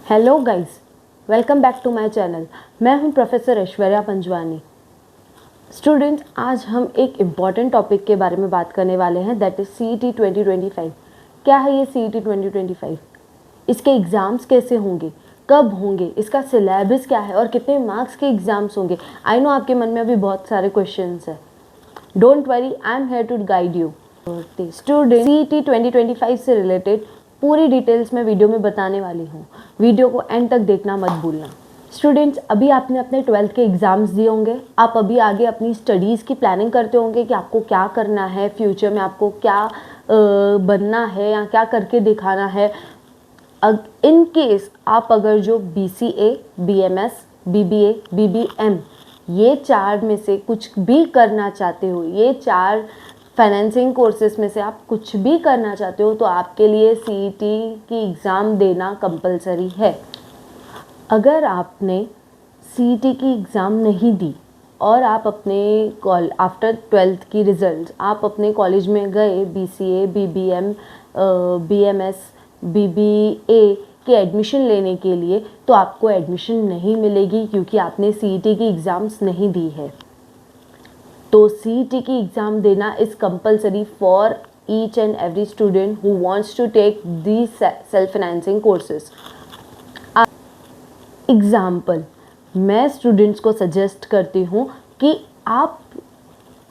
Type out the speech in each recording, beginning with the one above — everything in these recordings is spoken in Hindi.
Hello guys, welcome back to my channel. मैं हूं प्रोफेसर ऐश्वर्या पंजवानी। स्टूडेंट्स, आज हम एक इम्पॉर्टेंट टॉपिक के बारे में बात करने वाले हैं, दैट इज़ CET 2025। क्या है ये CET 2025? इसके एग्ज़ाम्स कैसे होंगे, कब होंगे, इसका सिलेबस क्या है और कितने मार्क्स के एग्ज़ाम्स होंगे। आई नो आपके मन में अभी बहुत सारे क्वेश्चंस हैं। Don't worry, I am here to guide you. Student, CET 2025 से रिलेटेड पूरी डिटेल्स मैं वीडियो में बताने वाली हूँ। वीडियो को एंड तक देखना मत भूलना। स्टूडेंट्स, अभी आपने अपने 12th के एग्ज़ाम्स दिए होंगे। आप अभी आगे अपनी स्टडीज़ की प्लानिंग करते होंगे कि आपको क्या करना है, फ्यूचर में आपको क्या बनना है या क्या करके दिखाना है। इन केस आप अगर जो BCA, BMS, BBA, BBM ये 4 में से कुछ भी करना चाहते हो, ये 4 फाइनेंसिंग कोर्सेज में से आप कुछ भी करना चाहते हो, तो आपके लिए CET की एग्ज़ाम देना कंपलसरी है। अगर आपने CET की एग्ज़ाम नहीं दी और आप अपने आफ्टर 12th की रिज़ल्ट आप अपने कॉलेज में गए, BCA, BBM, BMS, BBA के एडमिशन लेने के लिए, तो आपको एडमिशन नहीं मिलेगी क्योंकि आपने CET की एग्ज़ाम्स नहीं दी है। तो CET की एग्ज़ाम देना is compulsory for each and every student who wants to take these self financing courses. Example, मैं स्टूडेंट्स को सजेस्ट करती हूँ कि आप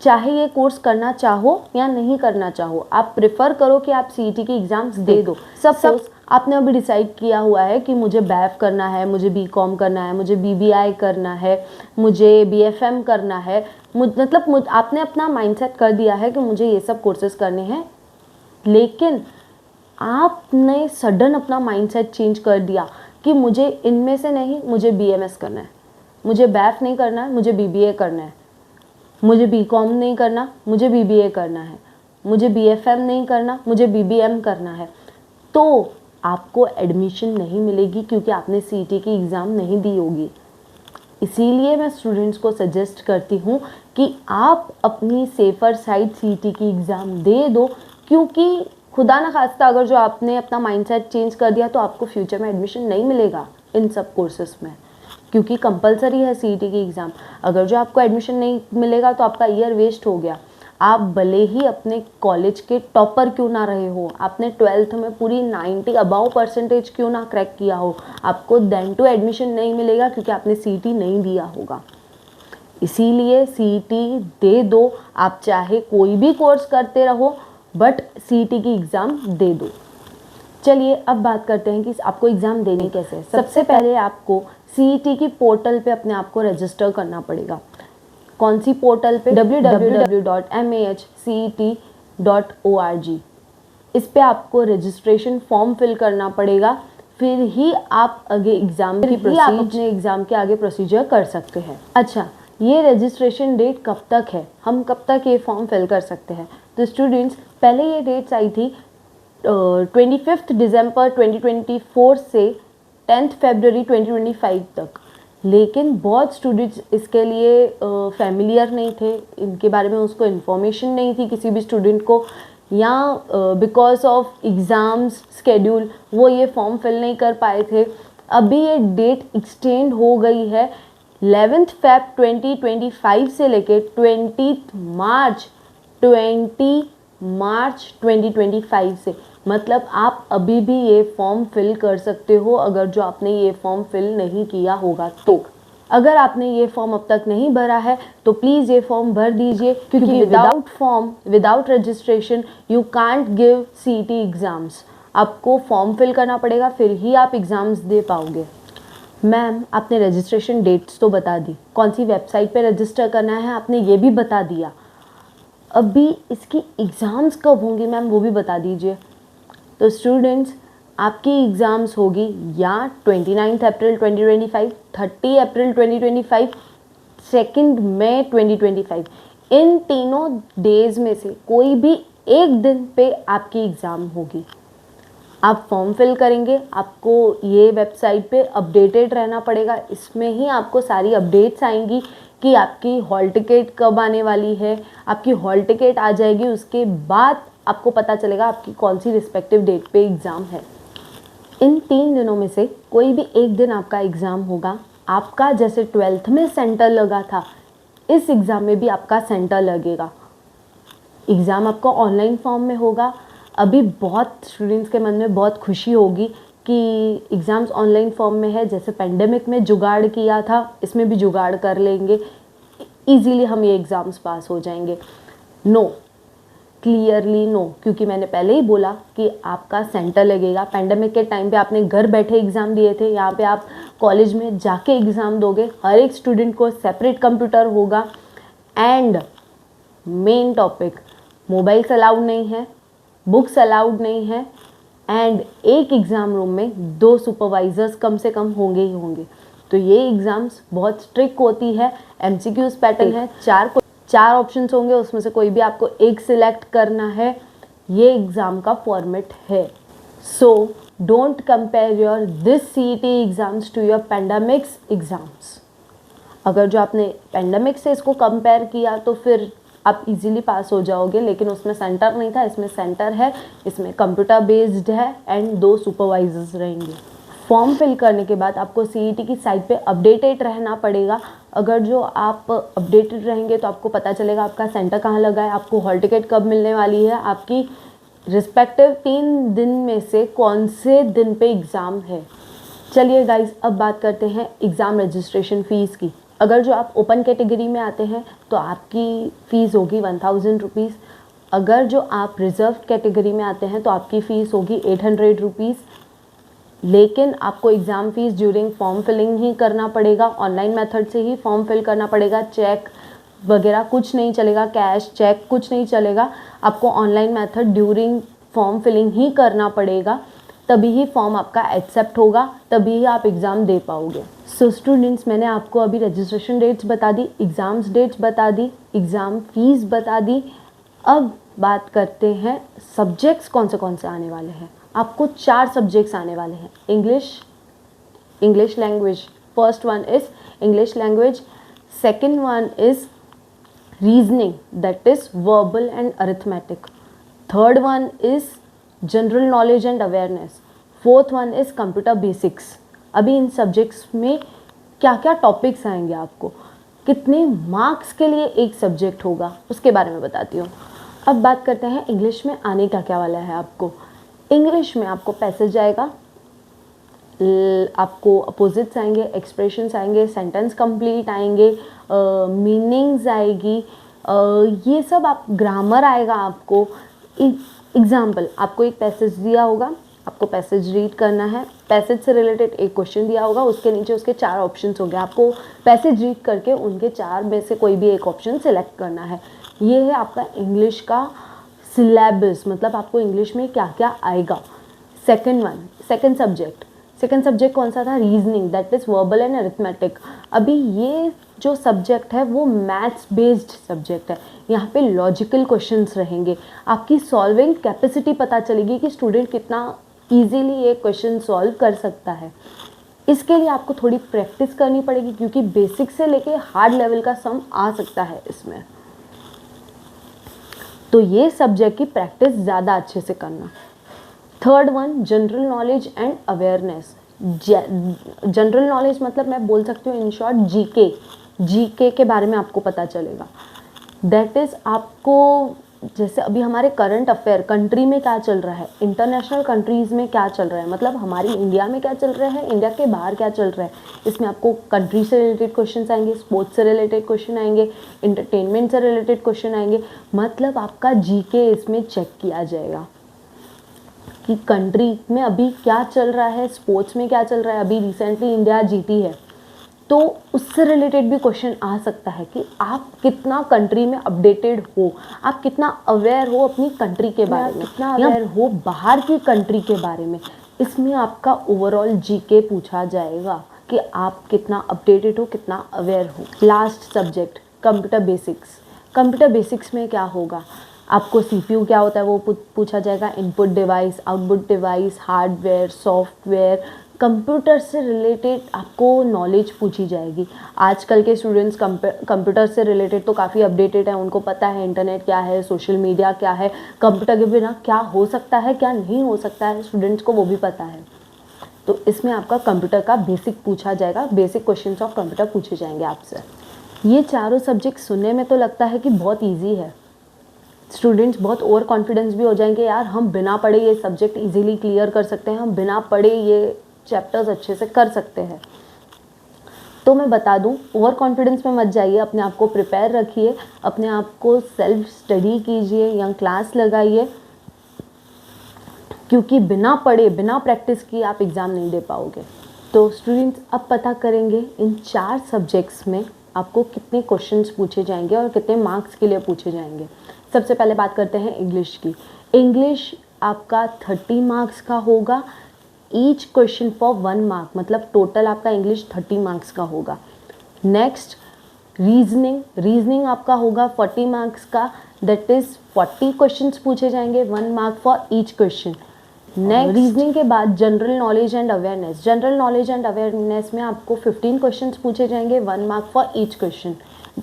चाहे ये कोर्स करना चाहो या नहीं करना चाहो, आप प्रेफर करो कि आप CET की एग्ज़ाम्स दे दो। सपोज आपने अभी डिसाइड किया हुआ है कि मुझे BAF करना है, मुझे BCom करना है, मुझे BBI करना है, मुझे BFM करना है, आपने अपना माइंडसेट कर दिया है कि मुझे ये सब कोर्सेज करने हैं, लेकिन आपने सडन अपना माइंडसेट चेंज कर दिया कि मुझे इनमें से नहीं, मुझे BMS करना है, मुझे BAF नहीं करना है, मुझे BBA करना है, मुझे BCom नहीं करना, मुझे BBA करना है, मुझे BFM नहीं करना, मुझे BBM करना है, तो आपको एडमिशन नहीं मिलेगी क्योंकि आपने CET की एग्ज़ाम नहीं दी होगी। इसीलिए मैं स्टूडेंट्स को सजेस्ट करती हूँ कि आप अपनी सेफ़र साइड CET की एग्ज़ाम दे दो, क्योंकि खुदा न खास्ता अगर जो आपने अपना माइंडसेट चेंज कर दिया तो आपको फ्यूचर में एडमिशन नहीं मिलेगा इन सब कोर्सेस में, क्योंकि कंपलसरी है CET की एग्ज़ाम। अगर जो आपको एडमिशन नहीं मिलेगा तो आपका ईयर वेस्ट हो गया। आप भले ही अपने कॉलेज के टॉपर क्यों ना रहे हो, आपने 12th में पूरी 90 अबाव परसेंटेज क्यों ना क्रैक किया हो, आपको देन टू एडमिशन नहीं मिलेगा क्योंकि आपने CET नहीं दिया होगा। इसीलिए CET दे दो। आप चाहे कोई भी कोर्स करते रहो, बट CET की एग्ज़ाम दे दो। चलिए अब बात करते हैं कि आपको एग्ज़ाम देनी कैसे है। सबसे पहले आपको CET की पोर्टल पे अपने आप को रजिस्टर करना पड़ेगा। कौन सी पोर्टल पे? www.mahcet.org। इस पे आपको रजिस्ट्रेशन फॉर्म फिल करना पड़ेगा, फिर ही आप आगे एग्ज़ाम अपने एग्ज़ाम के आगे प्रोसीजर कर सकते हैं। अच्छा, ये रजिस्ट्रेशन डेट कब तक है, हम कब तक ये फॉर्म फिल कर सकते हैं? तो स्टूडेंट्स, पहले ये डेट्स आई थी 25 दिसंबर 2024 से 10 फरवरी 2025 तक, लेकिन बहुत स्टूडेंट्स इसके लिए फैमिलियर नहीं थे, इनके बारे में उसको इन्फॉर्मेशन नहीं थी किसी भी स्टूडेंट को, या बिकॉज ऑफ एग्ज़ाम्स स्केड्यूल वो ये फॉर्म फिल नहीं कर पाए थे। अभी ये डेट एक्सटेंड हो गई है 11 फरवरी 2025 से लेके 20 मार्च 2025 से। मतलब आप अभी भी ये फॉर्म फिल कर सकते हो अगर जो आपने ये फॉर्म फिल नहीं किया होगा तो। अगर आपने ये फॉर्म अब तक नहीं भरा है तो प्लीज़ ये फॉर्म भर दीजिए, क्योंकि without form, without registration you can't give CET exams. आपको फॉर्म फिल करना पड़ेगा, फिर ही आप एग्ज़ाम्स दे पाओगे। मैम, आपने रजिस्ट्रेशन डेट्स तो बता दी, कौन सी वेबसाइट पे रजिस्टर करना है आपने ये भी बता दिया, अभी इसकी एग्ज़ाम्स कब होंगी मैम वो भी बता दीजिए। तो स्टूडेंट्स, आपकी एग्ज़ाम्स होगी या 29 अप्रैल 2025, 30 अप्रैल 2025, 2 मई 2025। इन तीनों डेज़ में से कोई भी एक दिन पे आपकी एग्ज़ाम होगी। आप फॉर्म फिल करेंगे, आपको ये वेबसाइट पे अपडेटेड रहना पड़ेगा, इसमें ही आपको सारी अपडेट्स आएंगी कि आपकी हॉल टिकट कब आने वाली है। आपकी हॉल टिकट आ जाएगी, उसके बाद आपको पता चलेगा आपकी कौन सी रिस्पेक्टिव डेट पे एग्ज़ाम है। इन 3 दिनों में से कोई भी एक दिन आपका एग्ज़ाम होगा। आपका जैसे 12th में सेंटर लगा था, इस एग्ज़ाम में भी आपका सेंटर लगेगा। एग्ज़ाम आपका ऑनलाइन फॉर्म में होगा। अभी बहुत स्टूडेंट्स के मन में बहुत खुशी होगी कि एग्ज़ाम्स ऑनलाइन फॉर्म में है। जैसे पेंडेमिक में जुगाड़ किया था, इसमें भी जुगाड़ कर लेंगे, इजीली हम ये एग्ज़ाम्स पास हो जाएंगे। नो, क्लियरली नो, क्योंकि मैंने पहले ही बोला कि आपका सेंटर लगेगा। पेंडेमिक के टाइम पे आपने घर बैठे एग्ज़ाम दिए थे, यहाँ पे आप कॉलेज में जाके एग्ज़ाम दोगे। हर एक स्टूडेंट को सेपरेट कंप्यूटर होगा। And main topic, mobiles allowed नहीं है, बुक्स अलाउड नहीं है, एंड एक एग्ज़ाम रूम में 2 सुपरवाइजर्स कम से कम होंगे ही होंगे। तो ये एग्ज़ाम्स बहुत स्ट्रिक्ट होती है। MCQs पैटर्न है, 4 ऑप्शंस होंगे, उसमें से कोई भी आपको एक सिलेक्ट करना है। ये एग्ज़ाम का फॉर्मेट है। So don't compare your this CET exams to your pandemics exams. अगर जो आपने पेंडेमिक से इसको कंपेयर किया तो फिर आप इजीली पास हो जाओगे, लेकिन उसमें सेंटर नहीं था, इसमें सेंटर है, इसमें कंप्यूटर बेस्ड है एंड 2 सुपरवाइजर्स रहेंगे। फॉर्म फिल करने के बाद आपको CET की साइट पे अपडेटेड रहना पड़ेगा। अगर जो आप अपडेटेड रहेंगे तो आपको पता चलेगा आपका सेंटर कहाँ लगा है, आपको हॉल टिकट कब मिलने वाली है, आपकी रिस्पेक्टिव 3 दिन में से कौन से दिन पे एग्ज़ाम है। चलिए गाइज, अब बात करते हैं एग्ज़ाम रजिस्ट्रेशन फ़ीस की। अगर जो आप ओपन कैटेगरी में आते हैं तो आपकी फ़ीस होगी 1000 रुपीज़। अगर जो आप रिज़र्व कैटेगरी में आते हैं तो आपकी फ़ीस होगी 800 रुपीज़। लेकिन आपको exam fees during form filling ही करना पड़ेगा। ऑनलाइन मेथड से ही फॉर्म फिल करना पड़ेगा। चेक वगैरह कुछ नहीं चलेगा, कैश चेक कुछ नहीं चलेगा। आपको online method during form filling ही करना पड़ेगा, तभी ही फॉर्म आपका एक्सेप्ट होगा, तभी ही आप एग्ज़ाम दे पाओगे। सो स्टूडेंट्स, मैंने आपको अभी रजिस्ट्रेशन डेट्स बता दी, एग्ज़ाम्स डेट्स बता दी, एग्ज़ाम फ़ीस बता दी। अब बात करते हैं सब्जेक्ट्स कौन से आने वाले हैं। आपको 4 सब्जेक्ट्स आने वाले हैं। English language, first one is English language, second one is reasoning, that is verbal and arithmetic, third one is general knowledge and awareness, fourth one is computer basics. अभी इन सब्जेक्ट्स में क्या क्या टॉपिक्स आएंगे, आपको कितने मार्क्स के लिए एक सब्जेक्ट होगा, उसके बारे में बताती हूँ। अब बात करते हैं इंग्लिश में आने क्या क्या वाला है आपको। इंग्लिश में आपको पैसेज आएगा, आपको अपोजिट्स आएंगे, एक्सप्रेशंस आएंगे, सेंटेंस कंप्लीट आएंगे, मीनिंग्स आएगी, ये सब आप ग्रामर आएगा आपको। एग्जाम्पल, आपको एक पैसेज दिया होगा, आपको पैसेज रीड करना है, पैसेज से रिलेटेड एक क्वेश्चन दिया होगा, उसके नीचे उसके 4 ऑप्शंस होंगे, आपको पैसेज रीड करके उनके 4 में से कोई भी एक ऑप्शन सिलेक्ट करना है। ये है आपका इंग्लिश का सिलेबस, मतलब आपको इंग्लिश में क्या क्या आएगा। सेकंड सब्जेक्ट कौन सा था, reasoning, that is verbal and arithmetic. अभी ये जो सब्जेक्ट है वो मैथ्स बेस्ड सब्जेक्ट है, यहाँ पे लॉजिकल क्वेश्चंस रहेंगे, आपकी सॉल्विंग कैपेसिटी पता चलेगी कि स्टूडेंट कितना इजीली ये क्वेश्चन सॉल्व कर सकता है। इसके लिए आपको थोड़ी प्रैक्टिस करनी पड़ेगी, क्योंकि बेसिक से लेके हार्ड लेवल का सम आ सकता है इसमें, तो ये सब्जेक्ट की प्रैक्टिस ज़्यादा अच्छे से करना। Third one, general knowledge and awareness. General knowledge मतलब मैं बोल सकती हूँ इन शॉर्ट जीके के बारे में आपको पता चलेगा। दैट इज़ आपको, जैसे अभी हमारे करंट अफेयर, कंट्री में क्या चल रहा है, इंटरनेशनल कंट्रीज़ में क्या चल रहा है, मतलब हमारी इंडिया में क्या चल रहा है, इंडिया के बाहर क्या चल रहा है, इसमें आपको कंट्री से रिलेटेड क्वेश्चन आएंगे, स्पोर्ट्स से रिलेटेड क्वेश्चन आएंगे, इंटरटेनमेंट से रिलेटेड क्वेश्चन आएंगे। मतलब आपका जीके इसमें चेक किया जाएगा कि कंट्री में अभी क्या चल रहा है, स्पोर्ट्स में क्या चल रहा है। अभी रिसेंटली इंडिया जीती है, तो उससे रिलेटेड भी क्वेश्चन आ सकता है कि आप कितना कंट्री में अपडेटेड हो, आप कितना अवेयर हो अपनी कंट्री के बारे में, कितना अवेयर हो बाहर की कंट्री के बारे में। इसमें आपका ओवरऑल जीके पूछा जाएगा कि आप कितना अपडेटेड हो, कितना अवेयर हो। लास्ट सब्जेक्ट, कंप्यूटर बेसिक्स में क्या होगा, आपको CPU क्या होता है वो पूछा जाएगा, input device, output device, hardware, software, computer से रिलेटेड आपको नॉलेज पूछी जाएगी। आजकल के स्टूडेंट्स कंप्यूटर से रिलेटेड तो काफ़ी अपडेटेड है, उनको पता है इंटरनेट क्या है, सोशल मीडिया क्या है, कंप्यूटर के बिना क्या हो सकता है, क्या नहीं हो सकता है, स्टूडेंट्स को वो भी पता है। तो इसमें आपका कंप्यूटर का बेसिक पूछा जाएगा, बेसिक क्वेश्चंस ऑफ कंप्यूटर पूछे जाएंगे आपसे। ये चारों सब्जेक्ट सुनने में तो लगता है कि बहुत ईजी है, स्टूडेंट्स बहुत ओवर कॉन्फिडेंस भी हो जाएंगे, यार हम बिना पढ़े ये सब्जेक्ट इजीली क्लियर कर सकते हैं, हम बिना पढ़े ये चैप्टर्स अच्छे से कर सकते हैं। तो मैं बता दूं, ओवर कॉन्फिडेंस में मत जाइए, अपने आप को प्रिपेयर रखिए, अपने आप को सेल्फ स्टडी कीजिए या क्लास लगाइए, क्योंकि बिना पढ़े बिना प्रैक्टिस किए आप एग्ज़ाम नहीं दे पाओगे। तो स्टूडेंट्स अब पता करेंगे इन 4 सब्जेक्ट्स में आपको कितने क्वेश्चंस पूछे जाएंगे और कितने मार्क्स के लिए पूछे जाएंगे। सबसे पहले बात करते हैं इंग्लिश की। इंग्लिश आपका 30 मार्क्स का होगा, ईच क्वेश्चन फॉर 1 मार्क, मतलब टोटल आपका इंग्लिश 30 मार्क्स का होगा। नेक्स्ट रीजनिंग आपका होगा 40 मार्क्स का, दैट इज़ 40 क्वेश्चंस पूछे जाएंगे, 1 mark for each question. Next reasoning के बाद जनरल नॉलेज एंड अवेयरनेस में आपको 15 क्वेश्चंस पूछे जाएंगे, 1 mark for each question,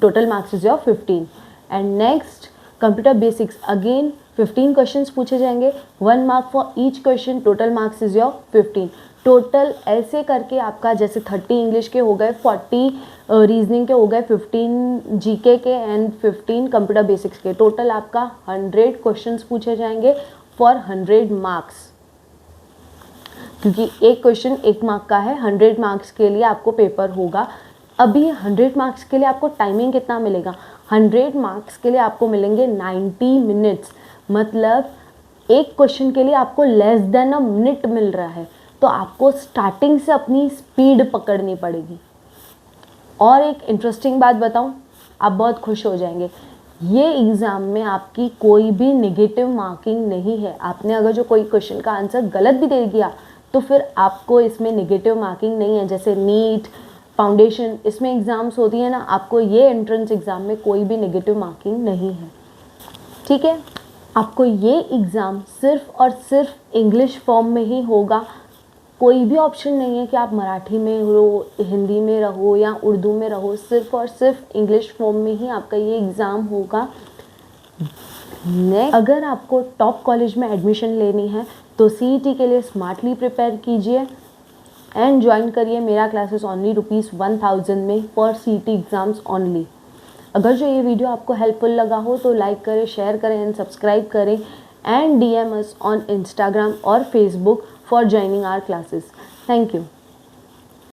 total marks is your 15। And next computer basics, again 15 questions पूछे जाएंगे, 1 mark for each question, total marks is your 15। Total ऐसे करके आपका जैसे 30 इंग्लिश के हो गए, 40 रीजनिंग के हो गए, 15 जीके के एंड 15 कंप्यूटर बेसिक्स के, टोटल आपका 100 क्वेश्चंस पूछे जाएंगे फॉर 100 मार्क्स, क्योंकि एक क्वेश्चन 1 मार्क का है, 100 मार्क्स के लिए आपको पेपर होगा। अभी 100 मार्क्स के लिए आपको टाइमिंग कितना मिलेगा? 100 मार्क्स के लिए आपको मिलेंगे 90 मिनट्स, मतलब एक क्वेश्चन के लिए आपको लेस देन अ मिनट मिल रहा है। तो आपको स्टार्टिंग से अपनी स्पीड पकड़नी पड़ेगी। और एक इंटरेस्टिंग बात बताऊं, आप बहुत खुश हो जाएंगे, ये एग्ज़ाम में आपकी कोई भी नेगेटिव मार्किंग नहीं है। आपने अगर जो कोई क्वेश्चन का आंसर गलत भी दे दिया तो फिर आपको इसमें नेगेटिव मार्किंग नहीं है। जैसे नीट, फाउंडेशन, इसमें एग्ज़ाम्स होती है ना, आपको ये एंट्रेंस एग्ज़ाम में कोई भी नेगेटिव मार्किंग नहीं है, ठीक है। आपको ये एग्ज़ाम सिर्फ और सिर्फ इंग्लिश फॉर्म में ही होगा, कोई भी ऑप्शन नहीं है कि आप मराठी में रहो, हिंदी में रहो या उर्दू में रहो, सिर्फ और सिर्फ इंग्लिश फॉर्म में ही आपका ये एग्ज़ाम होगा। नेक्स्ट, अगर आपको टॉप कॉलेज में एडमिशन लेनी है तो सीईटी के लिए स्मार्टली प्रिपेयर कीजिए एंड ज्वाइन करिए मेरा क्लासेस ओनली ₹1000 में फॉर सीईटी एग्ज़ाम्स ओनली। अगर जो ये वीडियो आपको हेल्पफुल लगा हो तो लाइक करें, शेयर करें एंड सब्सक्राइब करें and DM us on Instagram or Facebook for joining our classes. Thank you.